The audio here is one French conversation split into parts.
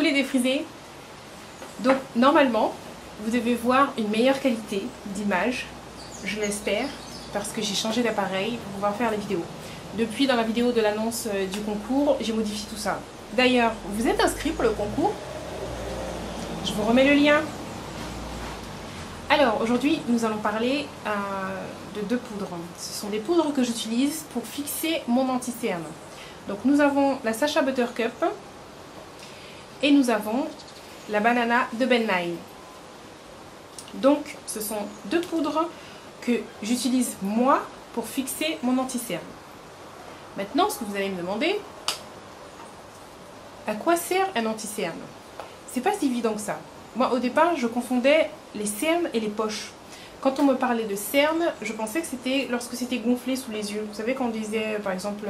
les défriser. Donc normalement, vous devez voir une meilleure qualité d'image, je l'espère, parce que j'ai changé d'appareil pour pouvoir faire les vidéos. Depuis, dans la vidéo de l'annonce du concours, j'ai modifié tout ça. D'ailleurs, vous êtes inscrit pour le concours? Je vous remets le lien. Alors, aujourd'hui, nous allons parler de deux poudres. Ce sont des poudres que j'utilise pour fixer mon anti-cerne. Donc, nous avons la Sacha Buttercup et nous avons la banana de Ben Nye. Donc, ce sont deux poudres que j'utilise moi pour fixer mon anti-cerne. Maintenant, ce que vous allez me demander, à quoi sert un anti-cerne? C'est pas si évident que ça. Moi, au départ, je confondais les cernes et les poches. Quand on me parlait de cernes, je pensais que c'était lorsque c'était gonflé sous les yeux. Vous savez, quand on disait, par exemple,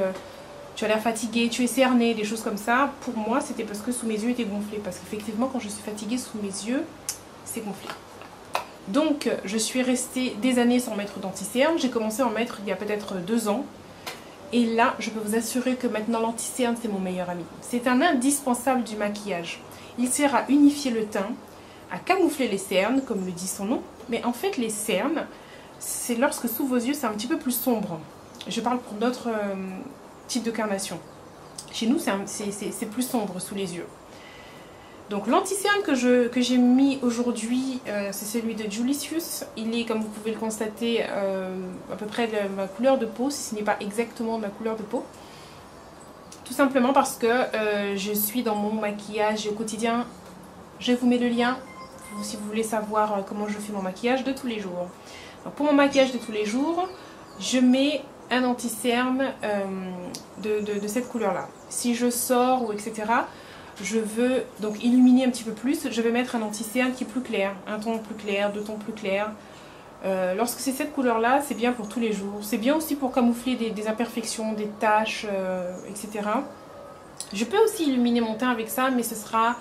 tu as l'air fatigué, tu es cerné, des choses comme ça. Pour moi, c'était parce que sous mes yeux étaient gonflés. Parce qu'effectivement, quand je suis fatiguée sous mes yeux, c'est gonflé. Donc, je suis restée des années sans mettre d'anti-cerne. J'ai commencé à en mettre il y a peut-être 2 ans. Et là, je peux vous assurer que maintenant, l'anti-cerne, c'est mon meilleur ami. C'est un indispensable du maquillage. Il sert à unifier le teint, à camoufler les cernes, comme le dit son nom. Mais en fait, les cernes, c'est lorsque sous vos yeux, c'est un petit peu plus sombre. Je parle pour d'autres types de carnation. Chez nous, c'est plus sombre sous les yeux. Donc l'anti-cerne que j'ai mis aujourd'hui, c'est celui de Julicius. Il est, comme vous pouvez le constater, à peu près de ma couleur de peau, si ce n'est pas exactement de ma couleur de peau. Tout simplement parce que je suis dans mon maquillage au quotidien. Je vous mets le lien si vous voulez savoir comment je fais mon maquillage de tous les jours. Donc pour mon maquillage de tous les jours, je mets un anti-cerne de cette couleur-là. Si je sors ou etc., je veux donc illuminer un petit peu plus, je vais mettre un anti-cerne qui est plus clair, un ton plus clair, 2 tons plus clairs. Lorsque c'est cette couleur-là, c'est bien pour tous les jours. C'est bien aussi pour camoufler des imperfections, des taches, etc. Je peux aussi illuminer mon teint avec ça, mais ce sera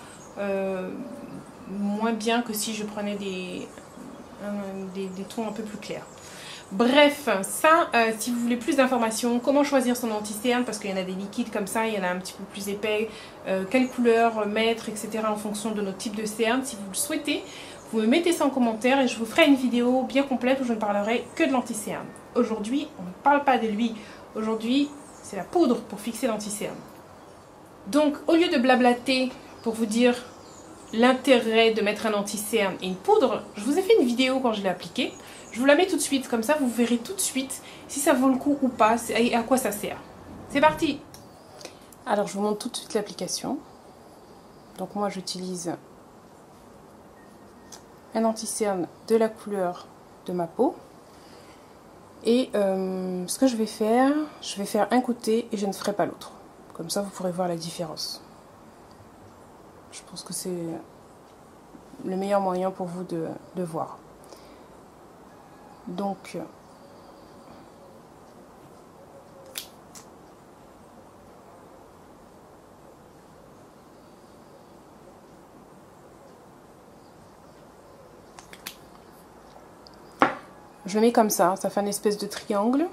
moins bien que si je prenais des tons un peu plus clairs. Bref, ça, si vous voulez plus d'informations, comment choisir son anti-cerne, parce qu'il y en a des liquides comme ça, il y en a un petit peu plus épais, quelle couleur mettre, etc. en fonction de notre type de cerne. Si vous le souhaitez, vous me mettez ça en commentaire et je vous ferai une vidéo bien complète où je ne parlerai que de l'anti-cerne. Aujourd'hui, on ne parle pas de lui. Aujourd'hui, c'est la poudre pour fixer l'anti-cerne. Donc, au lieu de blablater pour vous dire l'intérêt de mettre un anti-cerne et une poudre, je vous ai fait une vidéo quand je l'ai appliquée. Je vous la mets tout de suite, comme ça vous verrez tout de suite si ça vaut le coup ou pas et à quoi ça sert. C'est parti! Alors je vous montre tout de suite l'application. Donc moi j'utilise un anti-cerne de la couleur de ma peau. Et ce que je vais faire un côté et je ne ferai pas l'autre. Comme ça vous pourrez voir la différence. Je pense que c'est le meilleur moyen pour vous de voir. Donc, je le mets comme ça fait une espèce de triangle.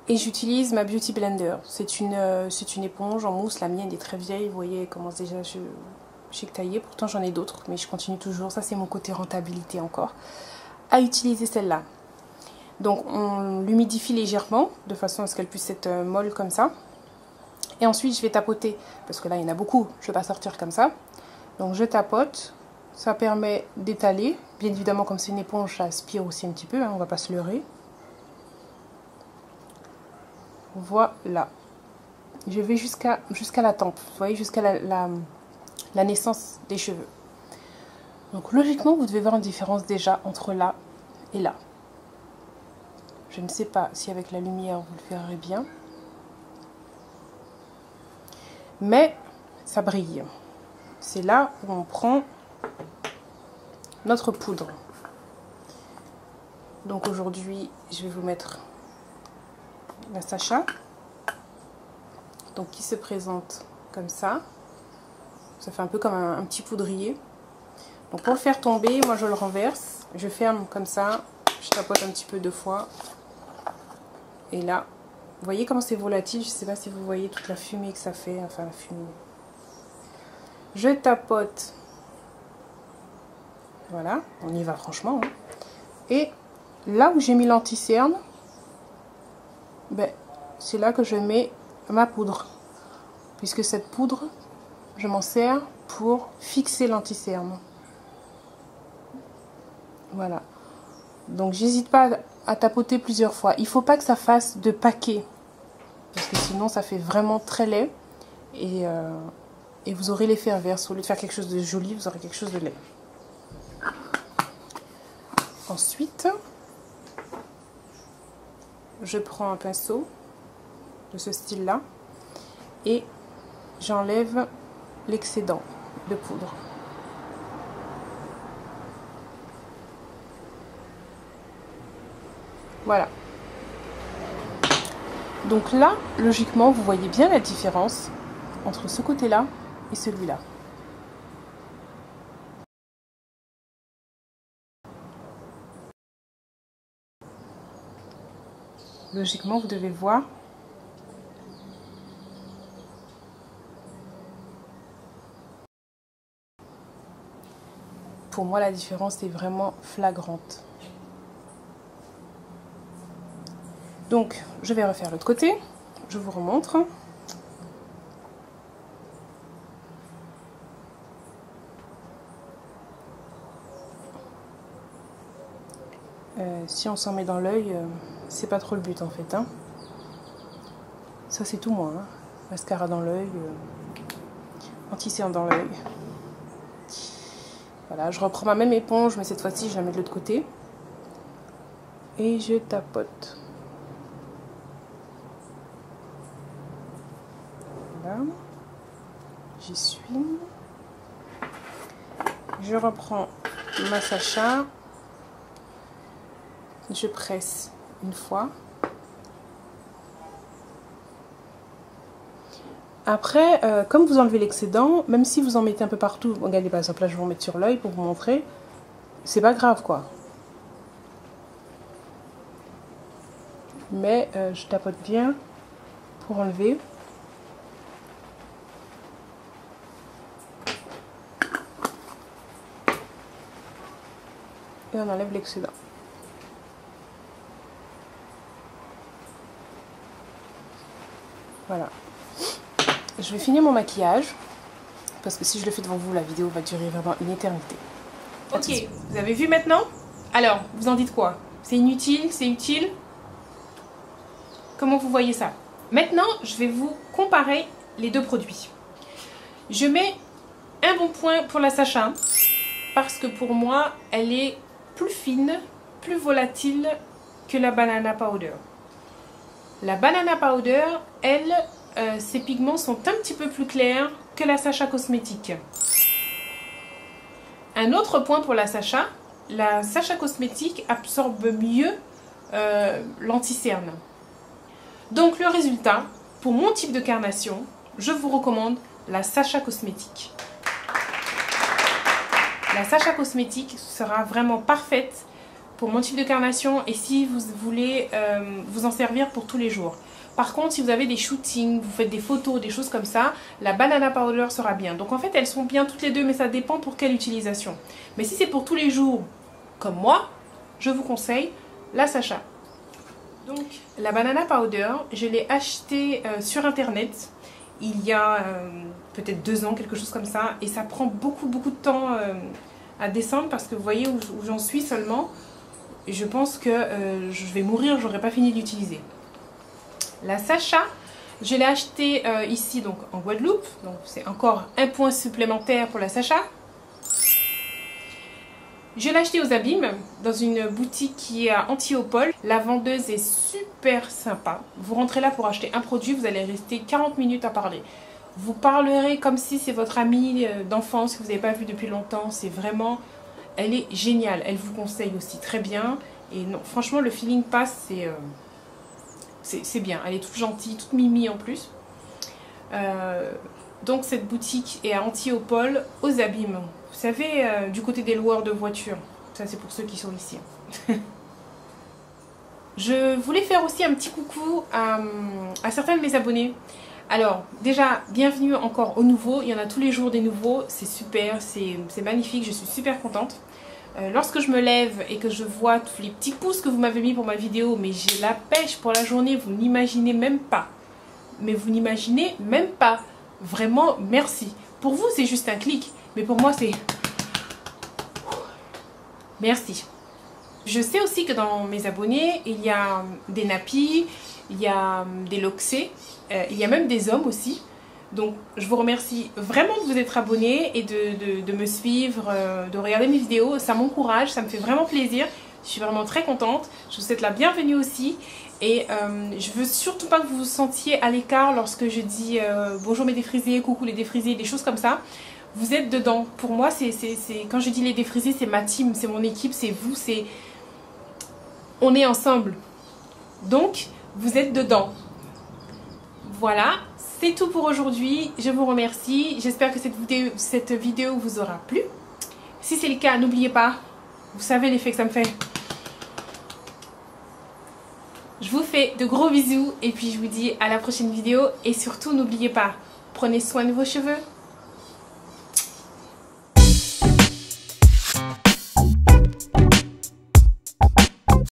Et j'utilise ma Beauty Blender. C'est une éponge en mousse, la mienne est très vieille, vous voyez, elle commence déjà à chiquetailler. Pourtant j'en ai d'autres, mais je continue toujours, ça c'est mon côté rentabilité encore, à utiliser celle-là. Donc on l'humidifie légèrement, de façon à ce qu'elle puisse être molle comme ça. Et ensuite je vais tapoter, parce que là il y en a beaucoup, je ne vais pas sortir comme ça. Donc je tapote, ça permet d'étaler. Bien évidemment comme c'est une éponge, ça aspire aussi un petit peu, hein, on ne va pas se leurrer. Voilà. Je vais jusqu'à la tempe, vous voyez, jusqu'à la naissance des cheveux. Donc logiquement, vous devez voir une différence déjà entre là et là. Je ne sais pas si avec la lumière vous le verrez bien. Mais ça brille. C'est là où on prend notre poudre. Donc aujourd'hui, je vais vous mettre la Sacha. Donc qui se présente comme ça. Ça fait un peu comme un petit poudrier. Donc pour le faire tomber, moi je le renverse. Je ferme comme ça. Je tapote un petit peu 2 fois. Et là, Vous voyez comment c'est volatile? Je ne sais pas si vous voyez toute la fumée que ça fait. Enfin, la fumée. Je tapote. Voilà, on y va franchement. Hein. Et là où j'ai mis l'anti-cerne, ben, c'est là que je mets ma poudre. Puisque cette poudre, je m'en sers pour fixer l'anti-cerne. Voilà. Donc, j'hésite pas à tapoter plusieurs fois. Il ne faut pas que ça fasse de paquet. Parce que sinon, ça fait vraiment très laid. Et vous aurez l'effet inverse. Au lieu de faire quelque chose de joli, vous aurez quelque chose de laid. Ensuite, je prends un pinceau de ce style-là et j'enlève l'excédent de poudre. Voilà. Donc là, logiquement, vous voyez bien la différence entre ce côté-là et celui-là. Logiquement, vous devez voir. Pour moi, la différence est vraiment flagrante. Donc, je vais refaire l'autre côté. Je vous remontre. Si on s'en met dans l'œil, c'est pas trop le but en fait. Hein. Ça, c'est tout moi. Hein. Mascara dans l'œil, anti-cerne dans l'œil. Voilà, je reprends ma même éponge, mais cette fois-ci, je la mets de l'autre côté. Et je tapote. Voilà. J'y suis. Je reprends ma Sacha. Je presse une fois. Après, comme vous enlevez l'excédent, même si vous en mettez un peu partout, regardez par exemple là je vais vous mettre sur l'œil pour vous montrer, c'est pas grave quoi. Mais je tapote bien pour enlever. Et on enlève l'excédent. Voilà. Je vais finir mon maquillage parce que si je le fais devant vous, la vidéo va durer vraiment une éternité. Ok, vous avez vu maintenant? Alors, vous en dites quoi? C'est inutile? C'est utile? Comment vous voyez ça? Maintenant, je vais vous comparer les deux produits. Je mets un bon point pour la Sacha parce que pour moi, elle est plus fine, plus volatile que la Banana Powder. La Banana Powder, elle, ses pigments sont un petit peu plus clairs que la Sacha Cosmétique. Un autre point pour la Sacha Cosmétique absorbe mieux l'anti-cerne. Donc le résultat, pour mon type de carnation, je vous recommande la Sacha Cosmétique. La Sacha Cosmétique sera vraiment parfaite pour mon type de carnation et si vous voulez vous en servir pour tous les jours. Par contre, si vous avez des shootings, vous faites des photos, des choses comme ça, la Banana Powder sera bien. Donc en fait, elles sont bien toutes les deux, mais ça dépend pour quelle utilisation. Mais si c'est pour tous les jours, comme moi, je vous conseille la Sacha. Donc la Banana Powder, je l'ai achetée sur internet il y a peut-être 2 ans, quelque chose comme ça. Et ça prend beaucoup de temps à descendre parce que vous voyez où j'en suis seulement. Et je pense que je vais mourir, j'aurais pas fini d'utiliser. La Sacha, je l'ai achetée ici donc en Guadeloupe. Donc c'est encore un point supplémentaire pour la Sacha. Je l'ai acheté aux Abîmes, dans une boutique qui est à Antiople. La vendeuse est super sympa. Vous rentrez là pour acheter un produit, vous allez rester 40 minutes à parler. Vous parlerez comme si c'est votre amie d'enfance que vous n'avez pas vu depuis longtemps. C'est vraiment... Elle est géniale. Elle vous conseille aussi très bien. Et non, franchement, le feeling passe, c'est bien. Elle est toute gentille, toute mimi en plus. Donc cette boutique est à Antiople, aux Abîmes. Vous savez, du côté des loueurs de voitures. Ça, c'est pour ceux qui sont ici. Je voulais faire aussi un petit coucou à certains de mes abonnés. Alors déjà, bienvenue encore aux nouveaux, il y en a tous les jours des nouveaux, c'est super, c'est magnifique, je suis super contente. Lorsque je me lève et que je vois tous les petits pouces que vous m'avez mis pour ma vidéo, mais j'ai la pêche pour la journée, vous n'imaginez même pas. Mais vous n'imaginez même pas. Vraiment, merci. Pour vous, c'est juste un clic, mais pour moi, c'est... Merci. Je sais aussi que dans mes abonnés, il y a des nappies, il y a des loxés, il y a même des hommes aussi. Donc, je vous remercie vraiment de vous être abonnés et de me suivre, de regarder mes vidéos. Ça m'encourage, ça me fait vraiment plaisir. Je suis vraiment très contente. Je vous souhaite la bienvenue aussi. Et je veux surtout pas que vous vous sentiez à l'écart lorsque je dis bonjour mes défrisés, coucou les défrisés, des choses comme ça. Vous êtes dedans. Pour moi, quand je dis les défrisés, c'est ma team, c'est mon équipe, c'est vous, on est ensemble. Donc, vous êtes dedans. Voilà, c'est tout pour aujourd'hui. Je vous remercie. J'espère que cette vidéo vous aura plu. Si c'est le cas, n'oubliez pas, vous savez l'effet que ça me fait. Je vous fais de gros bisous et puis je vous dis à la prochaine vidéo. Et surtout, n'oubliez pas, prenez soin de vos cheveux.